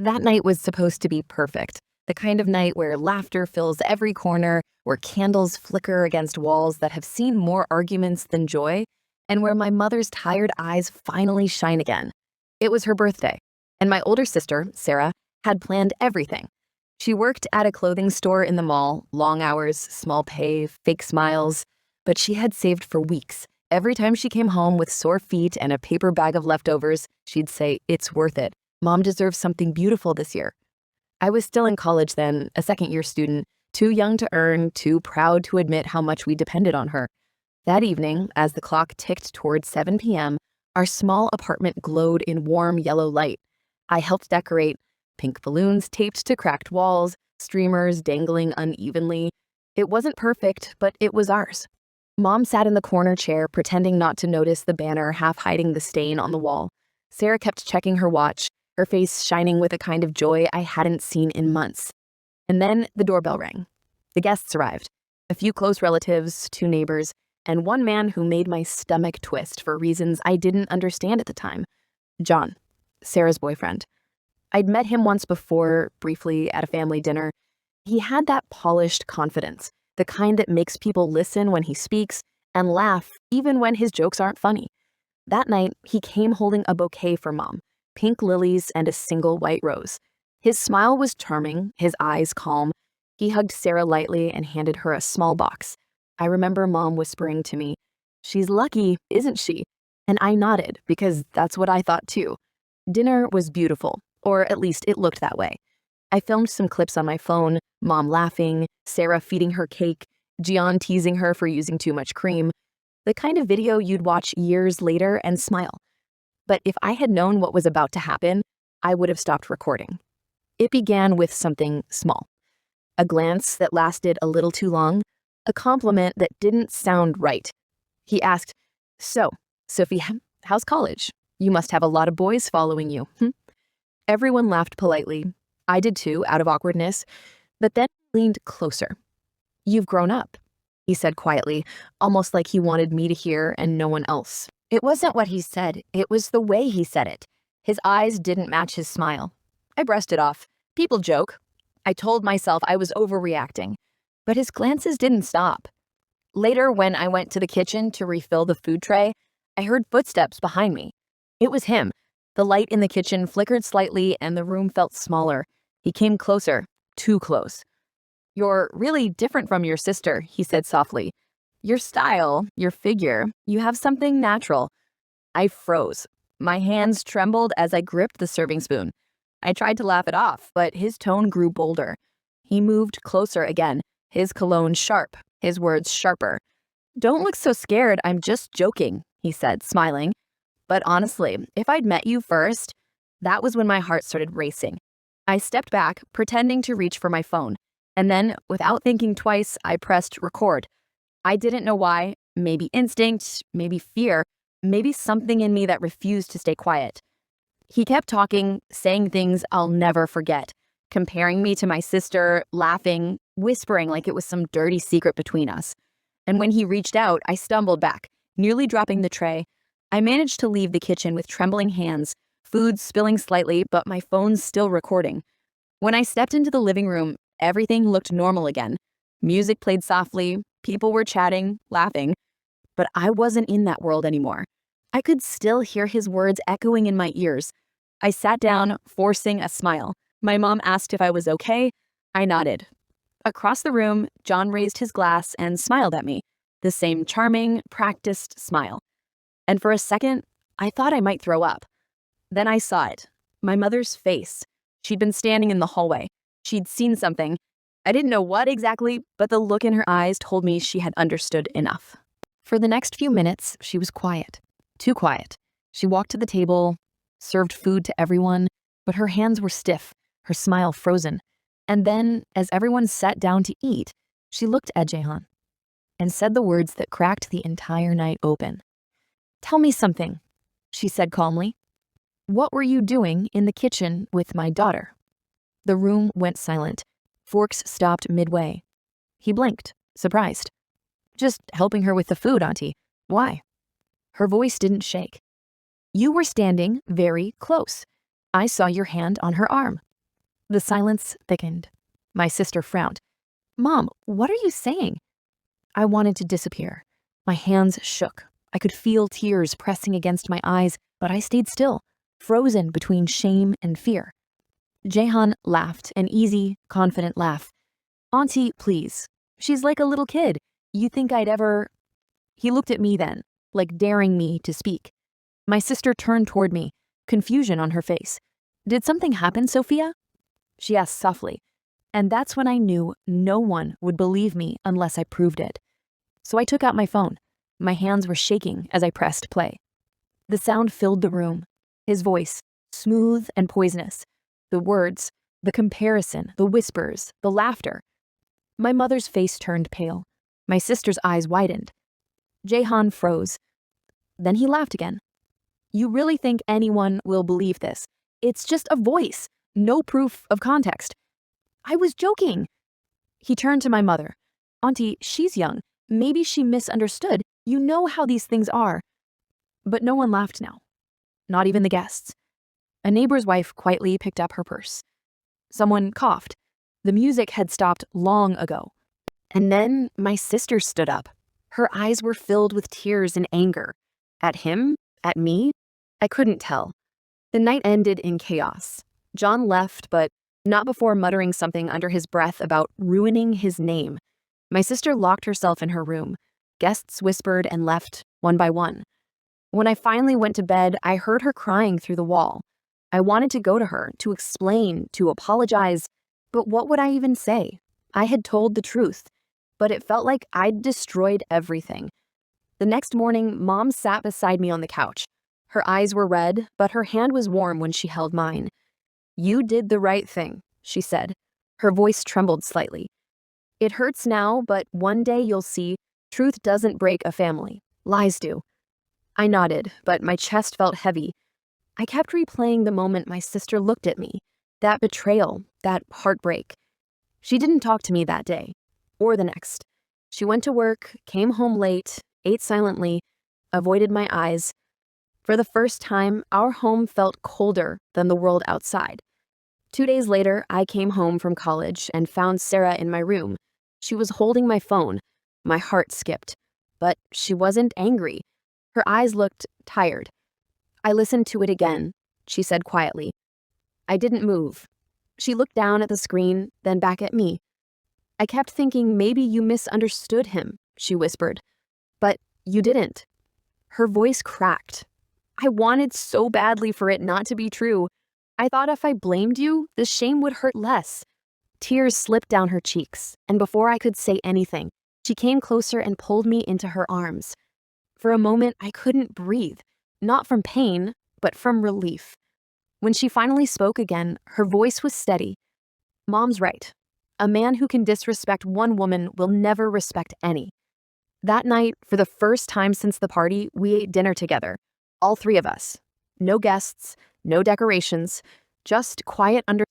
That night was supposed to be perfect. The kind of night where laughter fills every corner, where candles flicker against walls that have seen more arguments than joy, and where my mother's tired eyes finally shine again. It was her birthday, and my older sister, Sara, had planned everything. She worked at a clothing store in the mall, long hours, small pay, fake smiles, but she had saved for weeks. Every time she came home with sore feet and a paper bag of leftovers, she'd say, "It's worth it. Mom deserves something beautiful this year." I was still in college then, a second-year student, too young to earn, too proud to admit how much we depended on her. That evening, as the clock ticked toward 7 p.m., our small apartment glowed in warm yellow light. I helped decorate, pink balloons taped to cracked walls, streamers dangling unevenly. It wasn't perfect, but it was ours. Mom sat in the corner chair, pretending not to notice the banner half hiding the stain on the wall. Sara kept checking her watch, her face shining with a kind of joy I hadn't seen in months. And then the doorbell rang. The guests arrived. A few close relatives, 2 neighbors, and one man who made my stomach twist for reasons I didn't understand at the time. John, Sara's boyfriend. I'd met him once before, briefly, at a family dinner. He had that polished confidence, the kind that makes people listen when he speaks and laugh even when his jokes aren't funny. That night, he came holding a bouquet for Mom, pink lilies and a single white rose. His smile was charming, his eyes calm. He hugged Sara lightly and handed her a small box. I remember Mom whispering to me, "She's lucky, isn't she?" And I nodded, because that's what I thought too. Dinner was beautiful, or at least it looked that way. I filmed some clips on my phone, Mom laughing, Sara feeding her cake, Gian teasing her for using too much cream. The kind of video you'd watch years later and smile. But if I had known what was about to happen, I would have stopped recording. It began with something small. A glance that lasted a little too long, a compliment that didn't sound right. He asked, "So, Sophie, how's college? You must have a lot of boys following you." Everyone laughed politely. I did too, out of awkwardness, but then he leaned closer. "You've grown up," he said quietly, almost like he wanted me to hear and no one else. It wasn't what he said, it was the way he said it. His eyes didn't match his smile. I brushed it off. People joke. I told myself I was overreacting, but his glances didn't stop. Later, when I went to the kitchen to refill the food tray, I heard footsteps behind me. It was him. The light in the kitchen flickered slightly and the room felt smaller. He came closer, too close. "You're really different from your sister," he said softly. "Your style, your figure, you have something natural." I froze. My hands trembled as I gripped the serving spoon. I tried to laugh it off, but his tone grew bolder. He moved closer again, his cologne sharp, his words sharper. "Don't look so scared, I'm just joking," he said, smiling. But honestly, if I'd met you first, that was when my heart started racing. I stepped back, pretending to reach for my phone, and then, without thinking twice, I pressed record. I didn't know why, maybe instinct, maybe fear, maybe something in me that refused to stay quiet. He kept talking, saying things I'll never forget, comparing me to my sister, laughing, whispering like it was some dirty secret between us. And when he reached out, I stumbled back, nearly dropping the tray. I managed to leave the kitchen with trembling hands, food spilling slightly, but my phone still recording. When I stepped into the living room, everything looked normal again. Music played softly, people were chatting, laughing, but I wasn't in that world anymore. I could still hear his words echoing in my ears. I sat down, forcing a smile. My mom asked if I was okay. I nodded. Across the room, John raised his glass and smiled at me, the same charming, practiced smile. And for a second, I thought I might throw up. Then I saw it, my mother's face. She'd been standing in the hallway. She'd seen something. I didn't know what exactly, but the look in her eyes told me she had understood enough. For the next few minutes, she was quiet. Too quiet. She walked to the table, served food to everyone, but her hands were stiff, her smile frozen. And then, as everyone sat down to eat, she looked at Jehan and said the words that cracked the entire night open. "Tell me something," she said calmly. "What were you doing in the kitchen with my daughter?" The room went silent. Forks stopped midway. He blinked, surprised. "Just helping her with the food, Auntie. Why?" Her voice didn't shake. "You were standing very close. I saw your hand on her arm." The silence thickened. My sister frowned. Mom, what are you saying? I wanted to disappear. My hands shook. I could feel tears pressing against my eyes, but I stayed still, frozen between shame and fear. Jehan laughed, an easy, confident laugh. Auntie, please. She's like a little kid. You think I'd ever... He looked at me then, like daring me to speak. My sister turned toward me, confusion on her face. Did something happen, Sophia? She asked softly, and that's when I knew no one would believe me unless I proved it. So I took out my phone. My hands were shaking as I pressed play. The sound filled the room. His voice, smooth and poisonous. The words, the comparison, the whispers, the laughter. My mother's face turned pale. My sister's eyes widened. Jehan froze. Then he laughed again. You really think anyone will believe this? It's just a voice, no proof of context. I was joking. He turned to my mother. Auntie, she's young. Maybe she misunderstood. You know how these things are. But no one laughed now. Not even the guests. A neighbor's wife quietly picked up her purse. Someone coughed. The music had stopped long ago. And then my sister stood up. Her eyes were filled with tears and anger. At him? At me? I couldn't tell. The night ended in chaos. John left, but not before muttering something under his breath about ruining his name. My sister locked herself in her room. Guests whispered and left, one by one. When I finally went to bed, I heard her crying through the wall. I wanted to go to her, to explain, to apologize, but what would I even say? I had told the truth, but it felt like I'd destroyed everything. The next morning, Mom sat beside me on the couch. Her eyes were red, but her hand was warm when she held mine. You did the right thing, she said. Her voice trembled slightly. It hurts now, but one day you'll see, truth doesn't break a family. Lies do. I nodded, but my chest felt heavy. I kept replaying the moment my sister looked at me. That betrayal, that heartbreak. She didn't talk to me that day, or the next. She went to work, came home late, ate silently, avoided my eyes. For the first time, our home felt colder than the world outside. 2 days later, I came home from college and found Sara in my room. She was holding my phone. My heart skipped. But she wasn't angry. Her eyes looked tired. I listened to it again, she said quietly. I didn't move. She looked down at the screen, then back at me. I kept thinking maybe you misunderstood him, she whispered. But you didn't. Her voice cracked. I wanted so badly for it not to be true. I thought if I blamed you, the shame would hurt less. Tears slipped down her cheeks, and before I could say anything, she came closer and pulled me into her arms. For a moment, I couldn't breathe, not from pain, but from relief. When she finally spoke again, her voice was steady. Mom's right. A man who can disrespect one woman will never respect any. That night, for the first time since the party, we ate dinner together. All three of us. No guests, no decorations, just quiet under